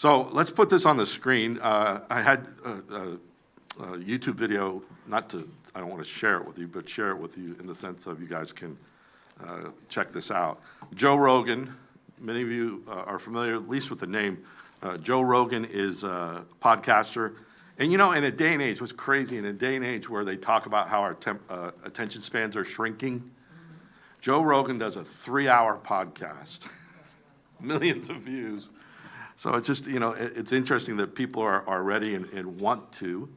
So let's put this on the screen. I had a YouTube video, I don't want to share it with you, but share it with you in the sense of you guys can check this out. Joe Rogan, many of you are familiar, at least with the name. Joe Rogan is a podcaster. And in a day and age, what's crazy, in a day and age where they talk about how our attention spans are shrinking, Joe Rogan does a 3-hour podcast, millions of views. So it's just, it's interesting that people are ready and want to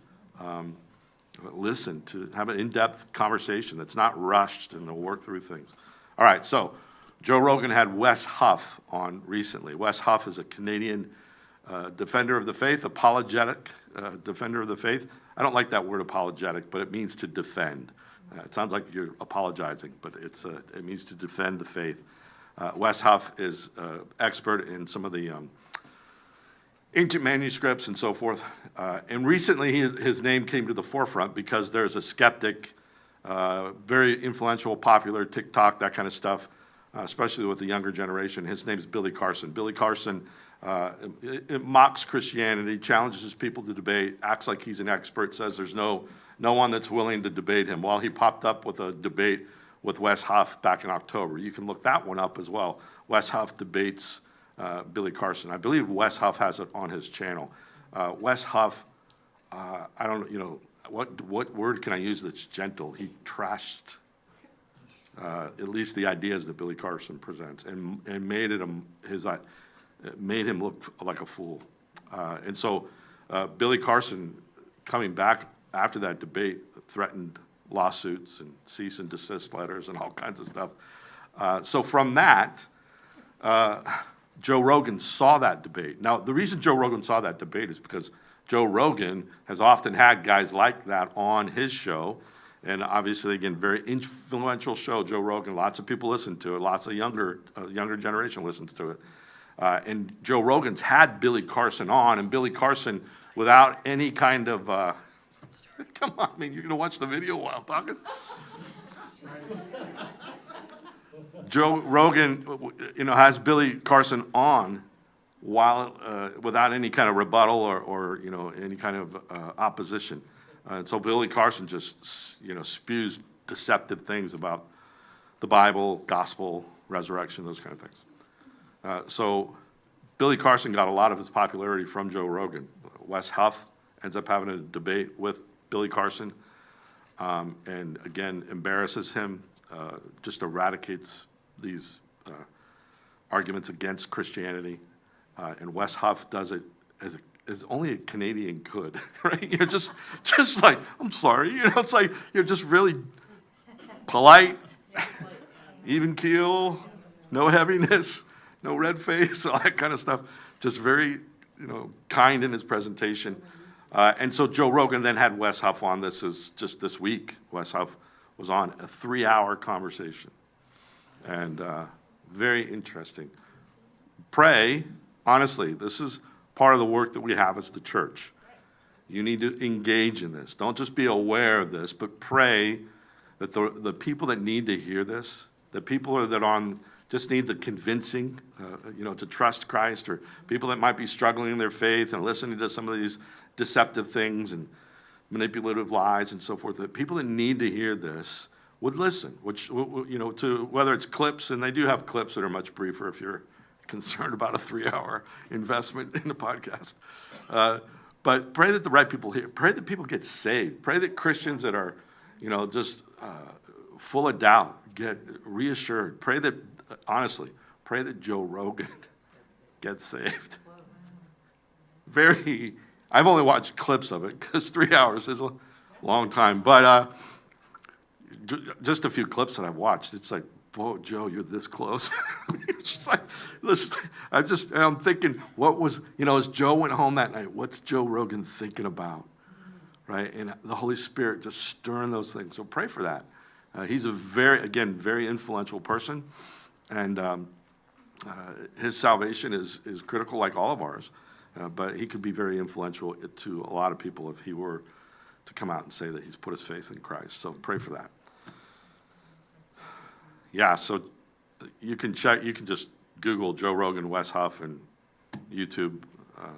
listen, to have an in-depth conversation that's not rushed and to work through things. All right, so Joe Rogan had Wes Huff on recently. Wes Huff is a Canadian defender of the faith, apologetic defender of the faith. I don't like that word apologetic, but it means to defend. It sounds like you're apologizing, but it means to defend the faith. Wes Huff is expert in some of the ancient manuscripts and so forth. And recently his name came to the forefront because there's a skeptic, very influential, popular, TikTok, that kind of stuff, especially with the younger generation. His name is Billy Carson. Billy Carson it mocks Christianity, challenges people to debate, acts like he's an expert, says there's no one that's willing to debate him. Well, he popped up with a debate with Wes Huff back in October. You can look that one up as well. Wes Huff debates Billy Carson. I believe Wes Huff has it on his channel. Wes Huff, I don't what word can I use that's gentle? He trashed at least the ideas that Billy Carson presents and made it made him look like a fool. And so Billy Carson, coming back after that debate, threatened lawsuits and cease and desist letters and all kinds of stuff. So from that, Joe Rogan saw that debate. Now, the reason Joe Rogan saw that debate is because Joe Rogan has often had guys like that on his show. And obviously, again, very influential show, Joe Rogan. Lots of people listen to it. Lots of younger generation listens to it. And Joe Rogan's had Billy Carson on, and Billy Carson, without any kind of, come on, you're going to watch the video while I'm talking? Joe Rogan, has Billy Carson on while without any kind of rebuttal or any kind of opposition. And so Billy Carson just, spews deceptive things about the Bible, gospel, resurrection, those kind of things. So Billy Carson got a lot of his popularity from Joe Rogan. Wes Huff ends up having a debate with Billy Carson, and again embarrasses him, just eradicates these arguments against Christianity. And Wes Huff does it as only a Canadian could, right? You're just like, I'm sorry, it's like you're just really polite, even keel, no heaviness, no red face, all that kind of stuff. Just very, kind in his presentation. And so Joe Rogan then had Wes Huff on. This is just this week. Wes Huff was on a 3-hour conversation. And very interesting. Pray, honestly, this is part of the work that we have as the church. You need to engage in this. Don't just be aware of this, but pray that the people that need to hear this, the people that just need the convincing, to trust Christ, or people that might be struggling in their faith and listening to some of these deceptive things and manipulative lies and so forth, that people that need to hear this would listen, to whether it's clips, and they do have clips that are much briefer if you're concerned about a 3-hour investment in a podcast. But pray that the right people hear. Pray that people get saved. Pray that Christians that are, just full of doubt get reassured. Pray that, honestly, pray that Joe Rogan gets saved. I've only watched clips of it because 3 hours is a long time. But just a few clips that I've watched, it's like, whoa, Joe, you're this close. It's just like, listen, I'm thinking, what was, as Joe went home that night, what's Joe Rogan thinking about, right? And the Holy Spirit just stirring those things. So pray for that. He's a very influential person, and his salvation is critical, like all of ours. But he could be very influential to a lot of people if he were to come out and say that he's put his faith in Christ. So pray for that. Yeah, so you can just Google Joe Rogan, Wes Huff, and YouTube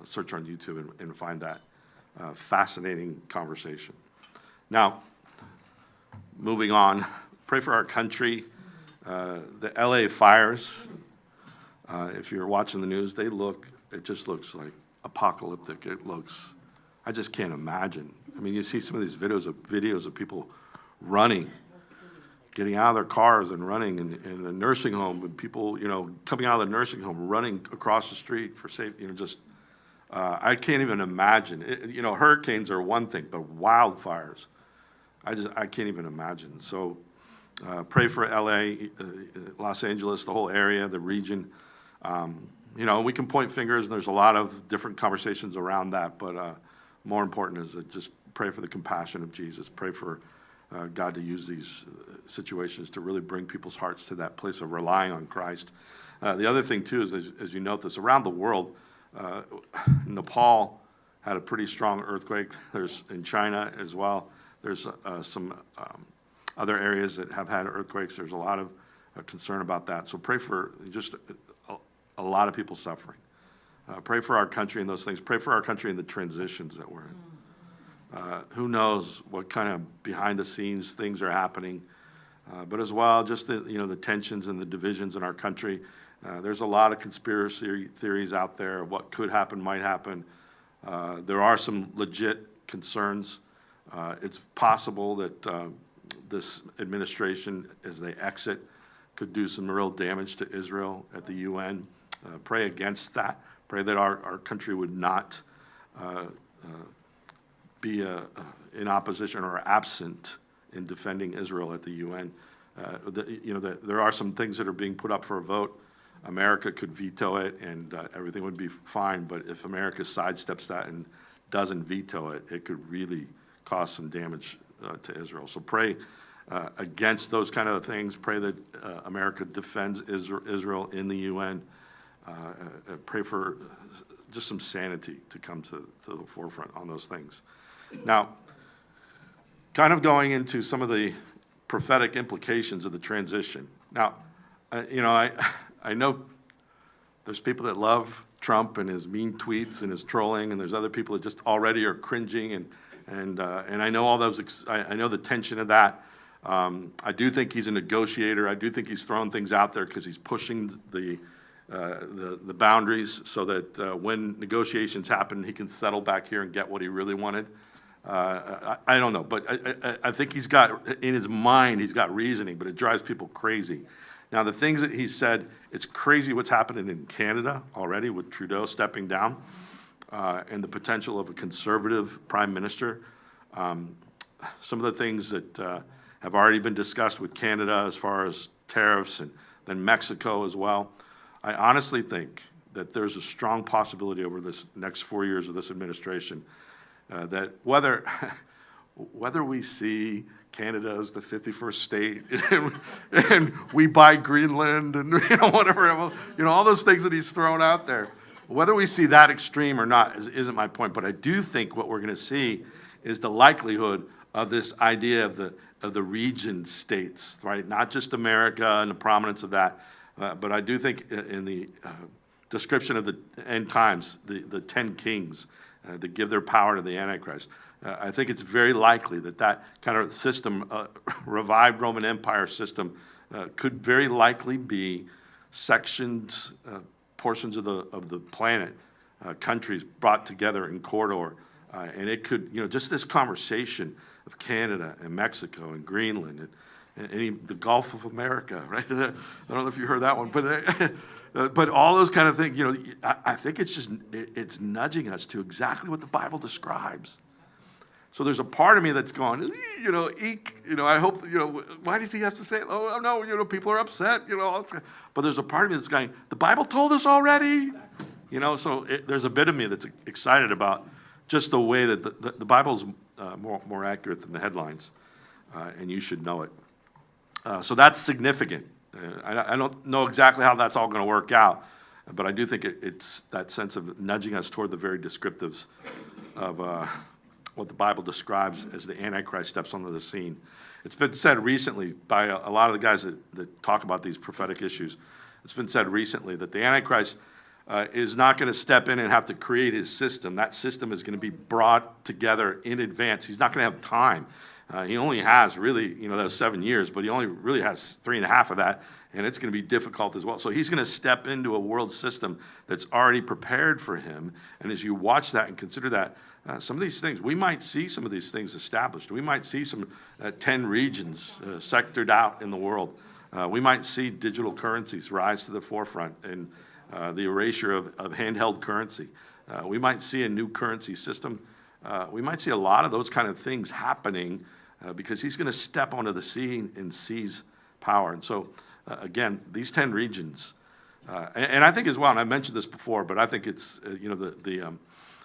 search on YouTube and find that fascinating conversation. Now, moving on, pray for our country. The LA fires, if you're watching the news, it just looks like apocalyptic. I just can't imagine. I mean, you see some of these videos of people running, getting out of their cars and running in the nursing home, and people, coming out of the nursing home, running across the street for safety, I can't even imagine. Hurricanes are one thing, but wildfires, I can't even imagine. So pray for LA, Los Angeles, the whole area, the region. We can point fingers, and there's a lot of different conversations around that, but more important is that just pray for the compassion of Jesus. Pray for God to use these situations to really bring people's hearts to that place of relying on Christ. The other thing, too, is as you note this, around the world, Nepal had a pretty strong earthquake. There's in China as well. There's some other areas that have had earthquakes. There's a lot of concern about that. So pray for just a lot of people suffering. Pray for our country and those things. Pray for our country and the transitions that we're in. Who knows what kind of behind-the-scenes things are happening. But as well, just the tensions and the divisions in our country. There's a lot of conspiracy theories out there. What could happen, might happen. There are some legit concerns. It's possible that this administration, as they exit, could do some real damage to Israel at the UN. Pray against that. Pray that our country would not be in opposition or absent in defending Israel at the UN. There are some things that are being put up for a vote. America could veto it, and everything would be fine. But if America sidesteps that and doesn't veto it, it could really cause some damage to Israel. So pray against those kind of things. Pray that America defends Israel in the UN. Pray for just some sanity to come to the forefront on those things. Now, kind of going into some of the prophetic implications of the transition. Now, I know there's people that love Trump and his mean tweets and his trolling, and there's other people that just already are cringing, and I know all those. I know the tension of that. I do think he's a negotiator. I do think he's throwing things out there because he's pushing the boundaries so that when negotiations happen, he can settle back here and get what he really wanted. I don't know, but I think he's got, in his mind, he's got reasoning, but it drives people crazy. Now, the things that he said, it's crazy what's happening in Canada already with Trudeau stepping down and the potential of a conservative prime minister. Some of the things that have already been discussed with Canada as far as tariffs and then Mexico as well. I honestly think that there's a strong possibility over this next 4 years of this administration that whether we see Canada as the 51st state and we buy Greenland and whatever, all those things that he's thrown out there, whether we see that extreme or not isn't my point. But I do think what we're going to see is the likelihood of this idea of the region states, right? Not just America and the prominence of that, but I do think in the description of the end times, the 10 kings that give their power to the Antichrist, I think it's very likely that kind of system, revived Roman Empire system, could very likely be sections, portions of the planet, countries brought together in corridor, and it could, just this conversation of Canada and Mexico and Greenland and the Gulf of America, right? I don't know if you heard that one, but all those kind of things, I think it's nudging us to exactly what the Bible describes. So there's a part of me that's going, eek, I hope, why does he have to say it? Oh, no, people are upset, But there's a part of me that's going, the Bible told us already, So there's a bit of me that's excited about just the way that the Bible's more accurate than the headlines, and you should know it. So that's significant. I don't know exactly how that's all going to work out, but I do think it's that sense of nudging us toward the very descriptives of what the Bible describes as the Antichrist steps onto the scene. It's been said recently by a lot of the guys that talk about these prophetic issues. It's been said recently that the Antichrist is not going to step in and have to create his system. That system is going to be brought together in advance. He's not going to have time. He only has really, those 7 years, but he only really has 3.5 of that, and it's going to be difficult as well. So he's going to step into a world system that's already prepared for him. And as you watch that and consider that, some of these things, we might see some of these things established. We might see some 10 regions sectored out in the world. We might see digital currencies rise to the forefront and the erasure of handheld currency. We might see a new currency system. We might see a lot of those kind of things happening because he's going to step onto the scene and seize power. And so, again, these 10 regions, and I think as well, and I mentioned this before, but I think it's,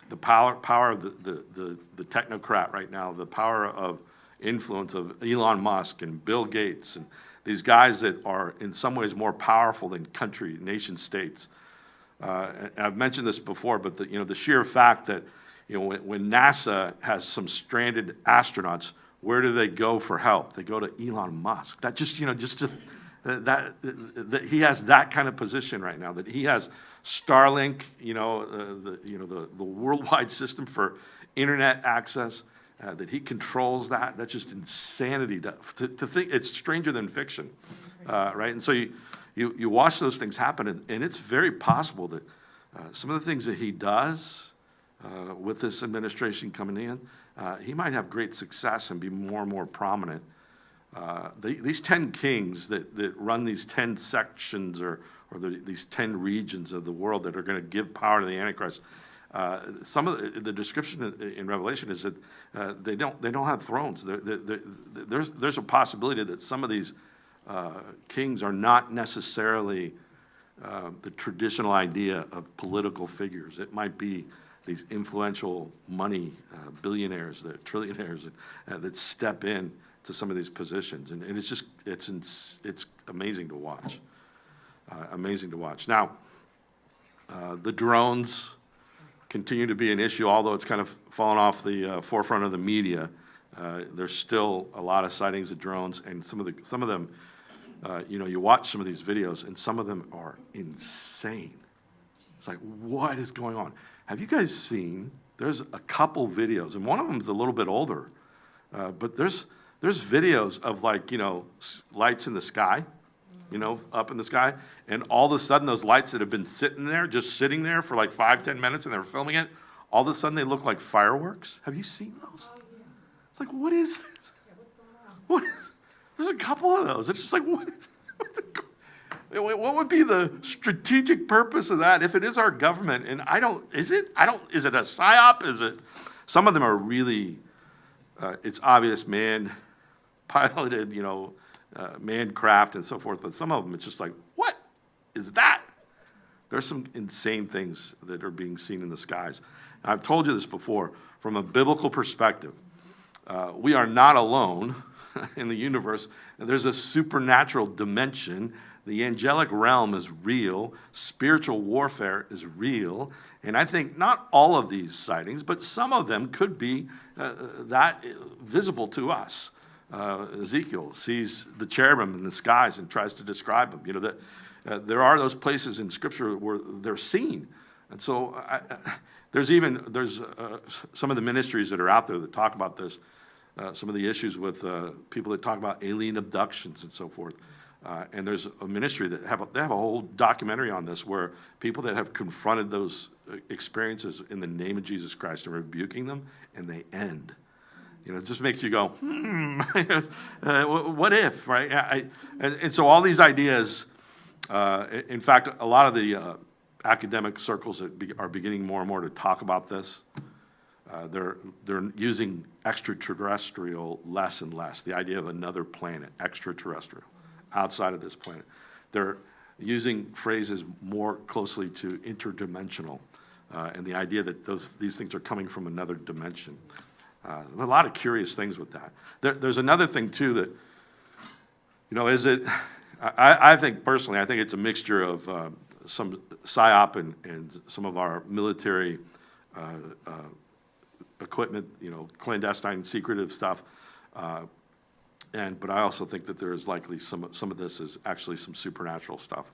the power of the technocrat right now, the power of influence of Elon Musk and Bill Gates and these guys that are in some ways more powerful than nation states. And I've mentioned this before, but the sheer fact that when NASA has some stranded astronauts, where do they go for help? They go to Elon Musk. That just that he has that kind of position right now. That he has Starlink, the worldwide system for internet access. That he controls that. That's just insanity to think. It's stranger than fiction, right? And so you watch those things happen, and it's very possible that some of the things that he does with this administration coming in, he might have great success and be more and more prominent. These 10 kings that run these 10 sections or these 10 regions of the world that are going to give power to the Antichrist, some of the description in Revelation is that they don't have thrones. There's a possibility that some of these kings are not necessarily the traditional idea of political figures. It might be these influential money billionaires, the trillionaires that step in to some of these positions, and it's amazing to watch. Amazing to watch. Now, the drones continue to be an issue, although it's kind of fallen off the forefront of the media. There's still a lot of sightings of drones, and some of them, you watch some of these videos, and some of them are insane. It's like, what is going on? Have you guys seen? There's a couple videos, and one of them is a little bit older, but there's videos of lights in the sky, up in the sky, and all of a sudden those lights that have been sitting there for like 5-10 minutes, and they're filming it, all of a sudden they look like fireworks. Have you seen those? Oh, yeah. It's like, what is this? Yeah, what's going on? There's a couple of those. It's just like, what would be the strategic purpose of that if it is our government? And is it a psyop? Is it, some of them are really, it's obvious man-piloted, man-craft and so forth, but some of them it's just like, what is that? There's some insane things that are being seen in the skies. And I've told you this before, from a biblical perspective, we are not alone in the universe. There's a supernatural dimension. The angelic realm is real. Spiritual warfare is real. And I think not all of these sightings, but some of them could be that visible to us. Ezekiel sees the cherubim in the skies and tries to describe them. There are those places in Scripture where they're seen. And so there's some of the ministries that are out there that talk about this. Some of the issues with people that talk about alien abductions and so forth. And there's a ministry that they have a whole documentary on this where people that have confronted those experiences in the name of Jesus Christ are rebuking them, and they end. It just makes you go, what if, right? And so all these ideas, in fact, a lot of the academic circles that are beginning more and more to talk about this, they're using extraterrestrial less and less, the idea of another planet, extraterrestrial, outside of this planet. They're using phrases more closely to interdimensional, and the idea that these things are coming from another dimension. A lot of curious things with that. There's another thing, too, that, is it, I think personally, I think it's a mixture of some PSYOP and some of our military equipment, clandestine, secretive stuff. But I also think that there is likely some of this is actually some supernatural stuff.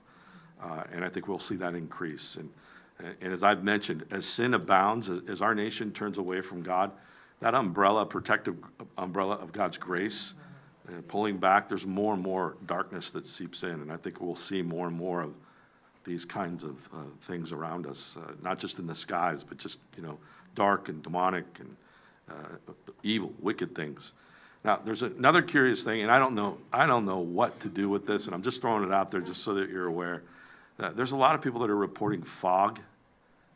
And I think we'll see that increase. And And as I've mentioned, as sin abounds, as our nation turns away from God, that umbrella, protective umbrella of God's grace, pulling back, there's more and more darkness that seeps in. And I think we'll see more and more of these kinds of things around us, not just in the skies, but just, dark and demonic and evil, wicked things. Now, there's another curious thing, and I don't know what to do with this, and I'm just throwing it out there just so that you're aware. There's a lot of people that are reporting fog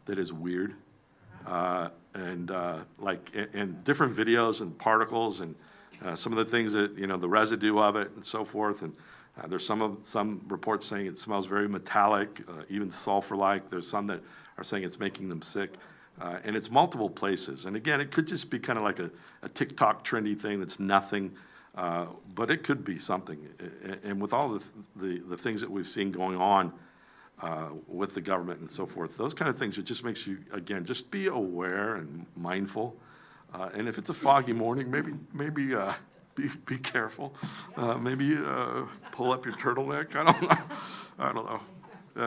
that is weird, and different videos and particles and some of the things that, the residue of it and so forth. And there's some reports saying it smells very metallic, even sulfur-like. There's some that are saying it's making them sick. And it's multiple places. And again, it could just be kind of like a TikTok trendy thing that's nothing, but it could be something. And with all the things that we've seen going on with the government and so forth, those kind of things, it just makes you, again, just be aware and mindful. And if it's a foggy morning, maybe be careful. Maybe pull up your turtleneck. I don't know.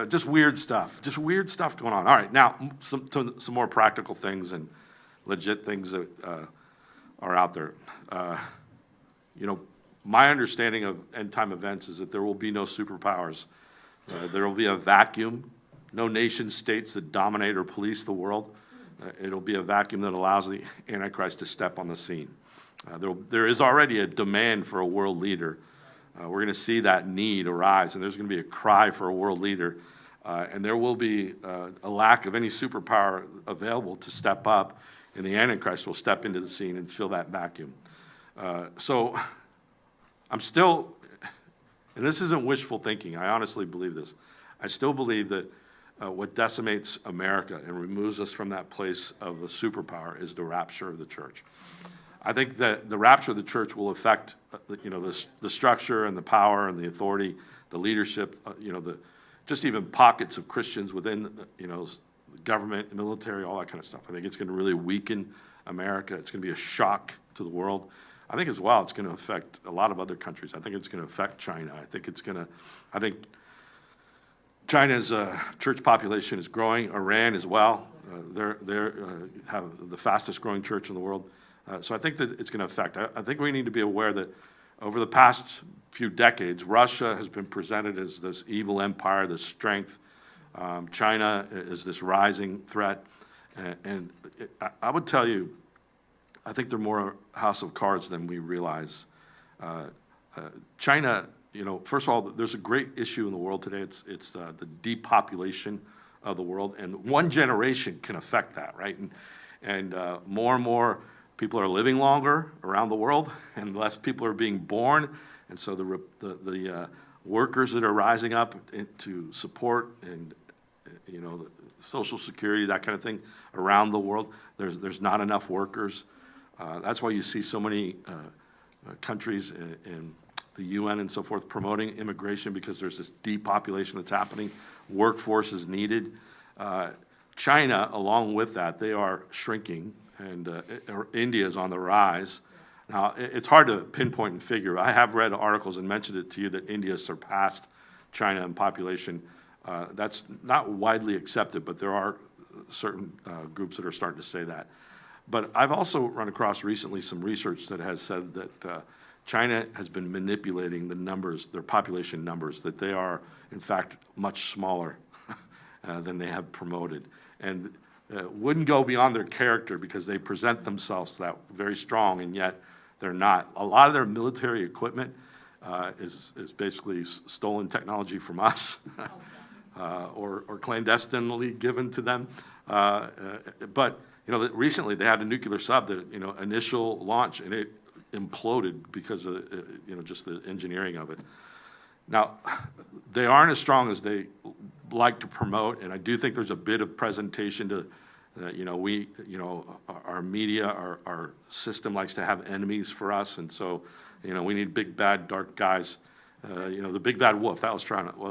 Just weird stuff going on. All right, now some more practical things and legit things that are out there. My understanding of end time events is that there will be no superpowers. There will be a vacuum, no nation states that dominate or police the world. It'll be a vacuum that allows the Antichrist to step on the scene. There is already a demand for a world leader. We're going to see that need arise, and there's going to be a cry for a world leader, and there will be a lack of any superpower available to step up, and the Antichrist will step into the scene and fill that vacuum. So I'm still, and this isn't wishful thinking, I honestly believe this. I still believe that what decimates America and removes us from that place of the superpower is the rapture of the church. I think that the rapture of the church will affect, the structure and the power and the authority, the leadership, just even pockets of Christians within, the government, the military, all that kind of stuff. I think it's going to really weaken America. It's going to be a shock to the world. I think as well, it's going to affect a lot of other countries. I think it's going to affect China. I think China's church population is growing. Iran as well. They have the fastest growing church in the world. So I think that it's going to affect. I think we need to be aware that over the past few decades, Russia has been presented as this evil empire, this strength. China is this rising threat. And I would tell you, I think they're more a house of cards than we realize. China, first of all, there's a great issue in the world today. It's the depopulation of the world. And one generation can affect that, right? And more and more people are living longer around the world, and less people are being born. And so the workers that are rising up to support and the Social Security, that kind of thing, around the world, there's not enough workers. That's why you see so many countries in the UN and so forth promoting immigration, because there's this depopulation that's happening. Workforce is needed. China, along with that, they are shrinking, and India is on the rise. Now, it's hard to pinpoint and figure. I have read articles and mentioned it to you that India surpassed China in population. That's not widely accepted, but there are certain groups that are starting to say that. But I've also run across recently some research that has said that China has been manipulating the numbers, their population numbers, that they are, in fact, much smaller than they have promoted. And wouldn't go beyond their character, because they present themselves that very strong, and yet they're not. A lot of their military equipment is basically stolen technology from us or clandestinely given to them. But recently they had a nuclear sub that, initial launch, and it imploded because of, just the engineering of it. Now, they aren't as strong as they like to promote, and I do think there's a bit of presentation to, our media, our system likes to have enemies for us, and so, we need big, bad, dark guys, the big, bad wolf, what I was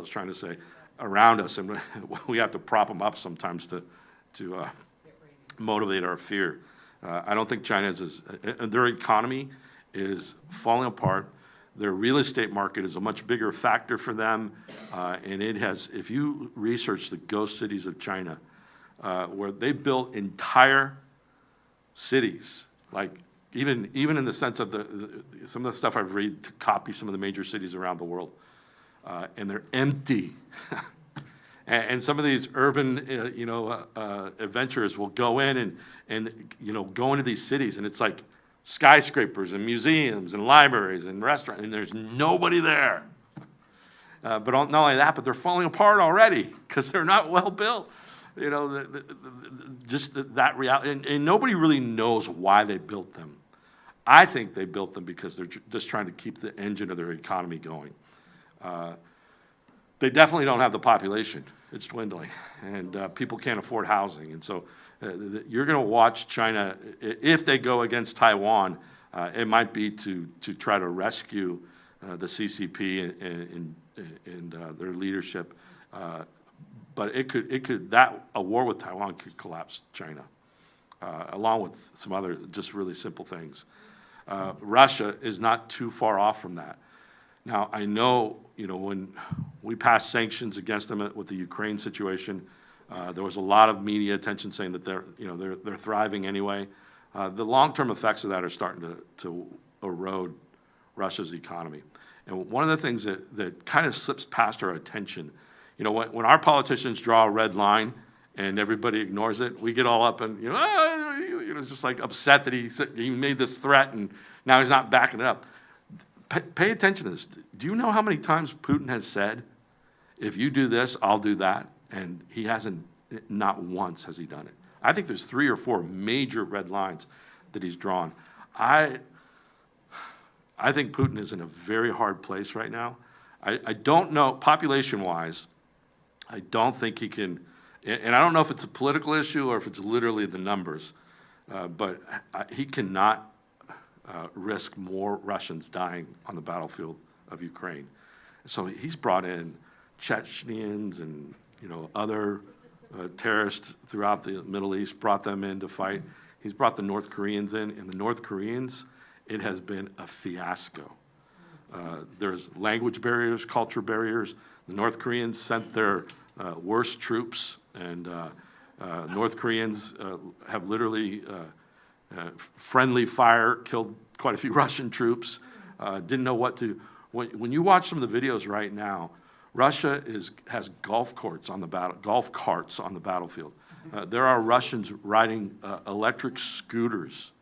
trying to say, around us, and we have to prop them up sometimes to motivate our fear. I don't think China is, their economy is falling apart. Their real estate market is a much bigger factor for them, and it has, if you research the ghost cities of China, where they built entire cities, like even in the sense of some of the stuff I've read to copy some of the major cities around the world, and they're empty. And some of these urban, adventurers will go in and go into these cities, and it's like skyscrapers and museums and libraries and restaurants, and there's nobody there. But not only that, but they're falling apart already because they're not well built. Just that reality, and nobody really knows why they built them. I think they built them because they're just trying to keep the engine of their economy going. They definitely don't have the population. It's dwindling, and people can't afford housing. And so you're going to watch China, if they go against Taiwan, it might be to try to rescue the CCP and their leadership. But a war with Taiwan could collapse China, along with some other just really simple things. Russia is not too far off from that. Now, I know, when we passed sanctions against them with the Ukraine situation, there was a lot of media attention saying that they're thriving anyway. The long-term effects of that are starting to erode Russia's economy. And one of the things that kind of slips past our attention, when our politicians draw a red line and everybody ignores it, we get all up and it's just like upset that he made this threat and now he's not backing it up. Pay attention to this. Do you know how many times Putin has said, if you do this, I'll do that? And he hasn't, not once has he done it. I think there's 3 or 4 major red lines that he's drawn. I think Putin is in a very hard place right now. I don't know, population-wise, I don't think he can, and I don't know if it's a political issue or if it's literally the numbers, but he cannot risk more Russians dying on the battlefield of Ukraine. So he's brought in Chechens and other terrorists throughout the Middle East, brought them in to fight. He's brought the North Koreans in, and the North Koreans, it has been a fiasco. There's language barriers, culture barriers. The North Koreans sent their worst troops, and North Koreans have literally friendly fire killed quite a few Russian troops. Didn't know what to. When you watch some of the videos right now, Russia has golf carts on the battlefield. There are Russians riding electric scooters,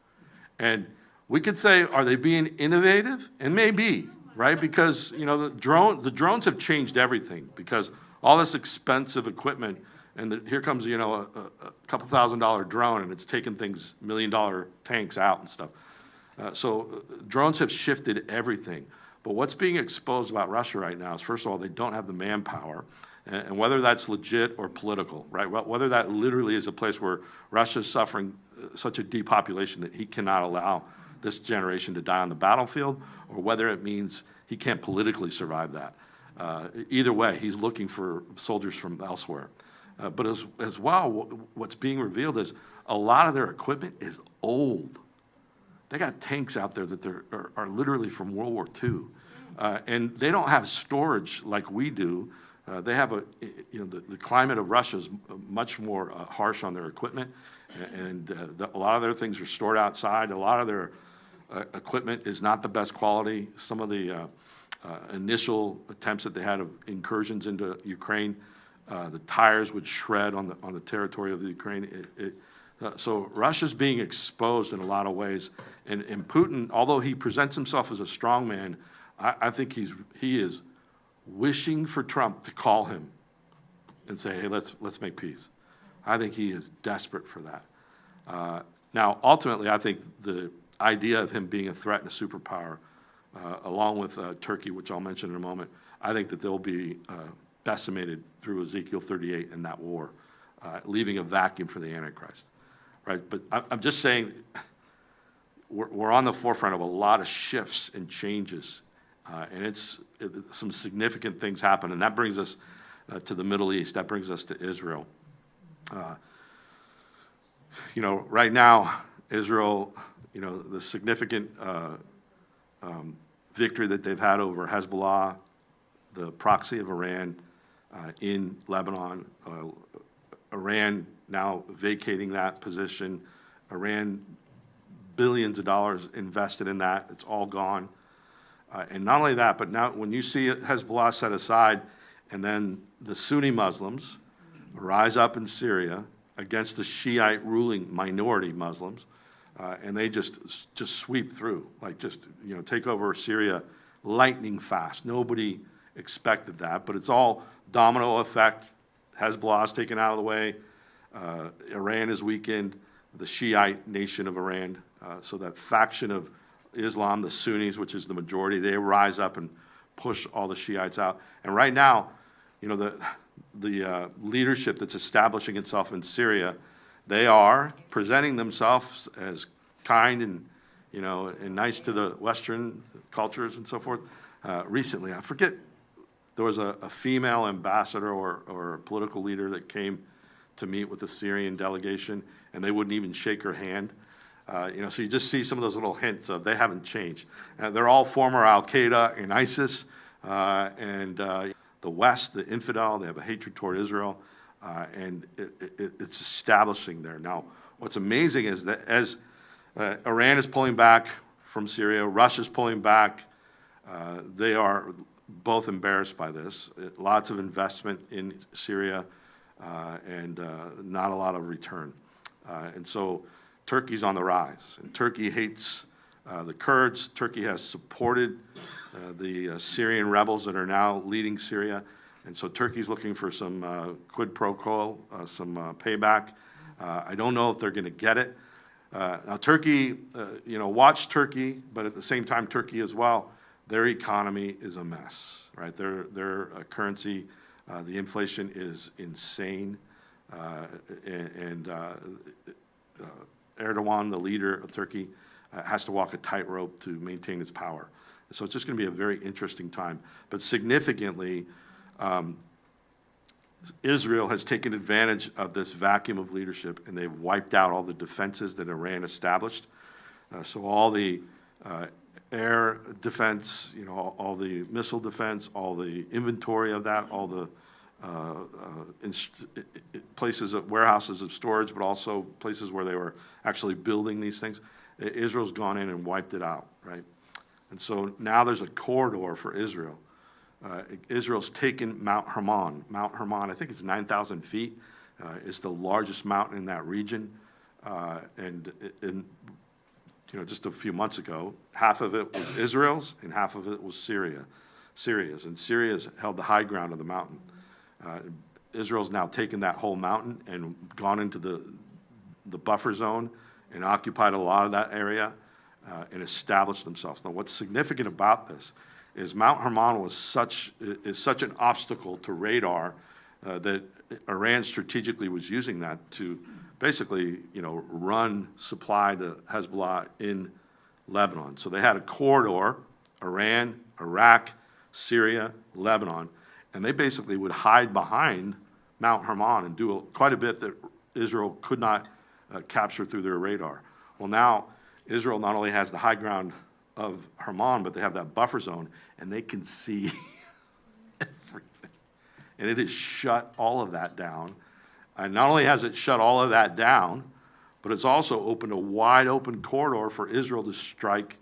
and we could say, are they being innovative? And maybe, right? Because the drones have changed everything. Because all this expensive equipment, and here comes a couple $1,000 drone, and it's taking things $1 million tanks out and stuff. So drones have shifted everything. But what's being exposed about Russia right now is, first of all, they don't have the manpower, and whether that's legit or political, right? Whether that literally is a place where Russia's suffering such a depopulation that he cannot allow this generation to die on the battlefield, or whether it means he can't politically survive that. Either way, he's looking for soldiers from elsewhere. But as well, what's being revealed is a lot of their equipment is old. They got tanks out there that are literally from World War II. And they don't have storage like we do. They have the climate of Russia is much more harsh on their equipment. And a lot of their things are stored outside. A lot of their equipment is not the best quality. Some of the initial attempts that they had of incursions into Ukraine, the tires would shred on the territory of the Ukraine. So Russia's being exposed in a lot of ways, and Putin, although he presents himself as a strong man, I think he is wishing for Trump to call him and say, hey, let's make peace. I think he is desperate for that. Now, ultimately, I think the idea of him being a threat and a superpower, along with Turkey, which I'll mention in a moment, I think that they'll be decimated through Ezekiel 38 in that war, leaving a vacuum for the Antichrist. Right, but I'm just saying we're on the forefront of a lot of shifts and changes, and some significant things happen, and that brings us to the Middle East. That brings us to Israel. Right now, Israel, the significant victory that they've had over Hezbollah, the proxy of Iran in Lebanon. Iran now vacating that position. Iran, billions of dollars invested in that. It's all gone. And not only that, but now when you see Hezbollah set aside, and then the Sunni Muslims rise up in Syria against the Shiite ruling minority Muslims, and they just sweep through, like just, take over Syria lightning fast. Nobody expected that, but it's all domino effect. Hezbollah is taken out of the way. Iran is weakened. The Shiite nation of Iran, so that faction of Islam, the Sunnis, which is the majority, they rise up and push all the Shiites out. And right now, the leadership that's establishing itself in Syria, they are presenting themselves as kind and, and nice to the Western cultures and so forth. Recently, I forget, there was a female ambassador or a political leader that came to meet with the Syrian delegation, and they wouldn't even shake her hand. So you just see some of those little hints of they haven't changed. They're all former Al-Qaeda and ISIS, and the West, the infidel, they have a hatred toward Israel, and it's establishing there. Now, what's amazing is that as Iran is pulling back from Syria, Russia's pulling back, they are both embarrassed by this. Lots of investment in Syria, and not a lot of return. And so Turkey's on the rise, and Turkey hates the Kurds. Turkey has supported the Syrian rebels that are now leading Syria, and so Turkey's looking for some quid pro quo, some payback. I don't know if they're going to get it. Now Turkey, watch Turkey, but at the same time Turkey as well, their economy is a mess, right? Their currency, the inflation is insane, and Erdogan, the leader of Turkey, has to walk a tightrope to maintain his power. So it's just going to be a very interesting time. But significantly, Israel has taken advantage of this vacuum of leadership, and they've wiped out all the defenses that Iran established. So all the air defense, all the missile defense, all the inventory of that, all the places of warehouses of storage, but also places where they were actually building these things. Israel's gone in and wiped it out, right? And so now there's a corridor for Israel. Israel's taken Mount Hermon. Mount Hermon, I think it's 9,000 feet. It's the largest mountain in that region. And just a few months ago, half of it was Israel's and half of it was Syria's. And Syria's held the high ground of the mountain. Israel's now taken that whole mountain and gone into the buffer zone and occupied a lot of that area and established themselves. Now, what's significant about this is Mount Hermon is such an obstacle to radar that Iran strategically was using that to basically, run supply to Hezbollah in Lebanon. So they had a corridor, Iran, Iraq, Syria, Lebanon, and they basically would hide behind Mount Hermon and do quite a bit that Israel could not capture through their radar. Well, now Israel not only has the high ground of Hermon, but they have that buffer zone, and they can see everything. And it has shut all of that down. And not only has it shut all of that down, but it's also opened a wide open corridor for Israel to strike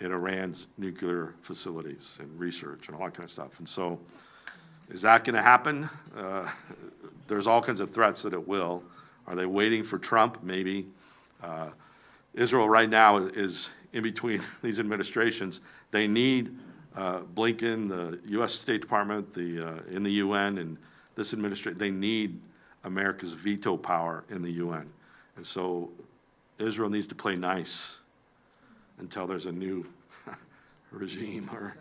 at Iran's nuclear facilities and research and all that kind of stuff. And so is that going to happen? There's all kinds of threats that it will. Are they waiting for Trump? Maybe. Israel right now is in between these administrations. They need Blinken, the U.S. State Department, in the UN, and this administration. They need America's veto power in the UN. And so Israel needs to play nice until there's a new regime or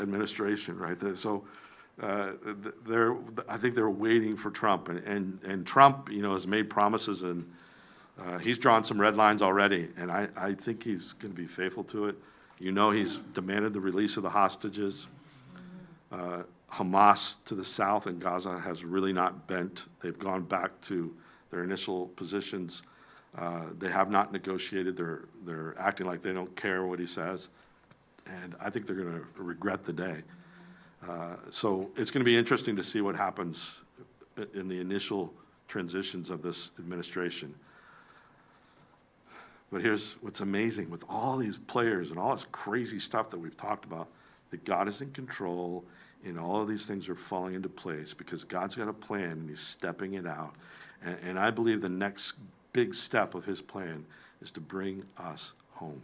administration, right? So I think they're waiting for Trump. And Trump, has made promises, and he's drawn some red lines already, and I think he's going to be faithful to it. He's demanded the release of the hostages. Hamas to the south in Gaza has really not bent. They've gone back to their initial positions. They have not negotiated. They're acting like they don't care what he says. And I think they're going to regret the day. So it's going to be interesting to see what happens in the initial transitions of this administration. But here's what's amazing with all these players and all this crazy stuff that we've talked about, that God is in control and all of these things are falling into place because God's got a plan and he's stepping it out. And I believe the next big step of his plan is to bring us home.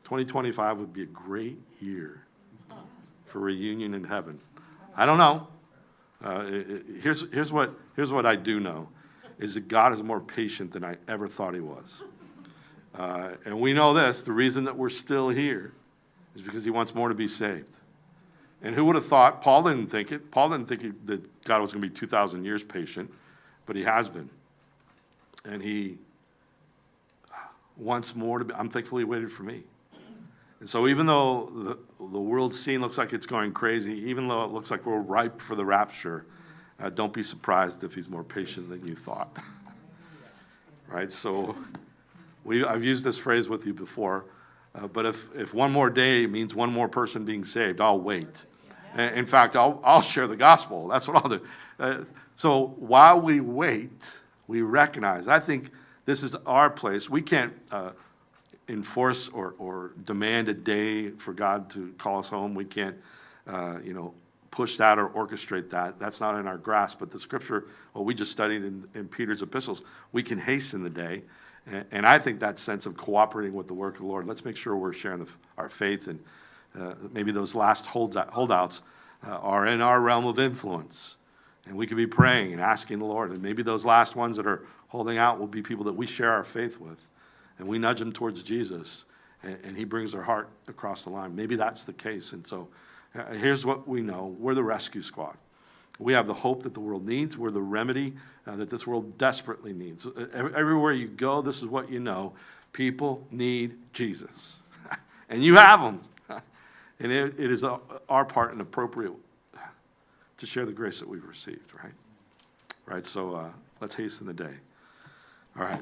2025 would be a great year for reunion in heaven. I don't know. Here's what I do know, is that God is more patient than I ever thought he was. And we know this, the reason that we're still here is because he wants more to be saved. And who would have thought? Paul didn't think it. Paul didn't think that God was going to be 2,000 years patient, but he has been. And he wants more to be. I'm thankful he waited for me. And so even though the world scene looks like it's going crazy, even though it looks like we're ripe for the rapture, don't be surprised if he's more patient than you thought. Right? So I've used this phrase with you before, but if one more day means one more person being saved, I'll wait. In fact, I'll share the gospel. That's what I'll do. So while we wait, we recognize, I think this is our place. We can't enforce or demand a day for God to call us home. We can't, push that or orchestrate that. That's not in our grasp. But the scripture, what we just studied in Peter's epistles, we can hasten the day. And I think that sense of cooperating with the work of the Lord, let's make sure we're sharing our faith, and maybe those last holdouts are in our realm of influence. And we could be praying and asking the Lord. And maybe those last ones that are holding out will be people that we share our faith with. And we nudge them towards Jesus. And he brings their heart across the line. Maybe that's the case. And so here's what we know. We're the rescue squad. We have the hope that the world needs. We're the remedy that this world desperately needs. Everywhere you go, this is what you know. People need Jesus. And you have them. And it is our part and appropriate to share the grace that we've received, right? Right, so let's hasten the day. All right.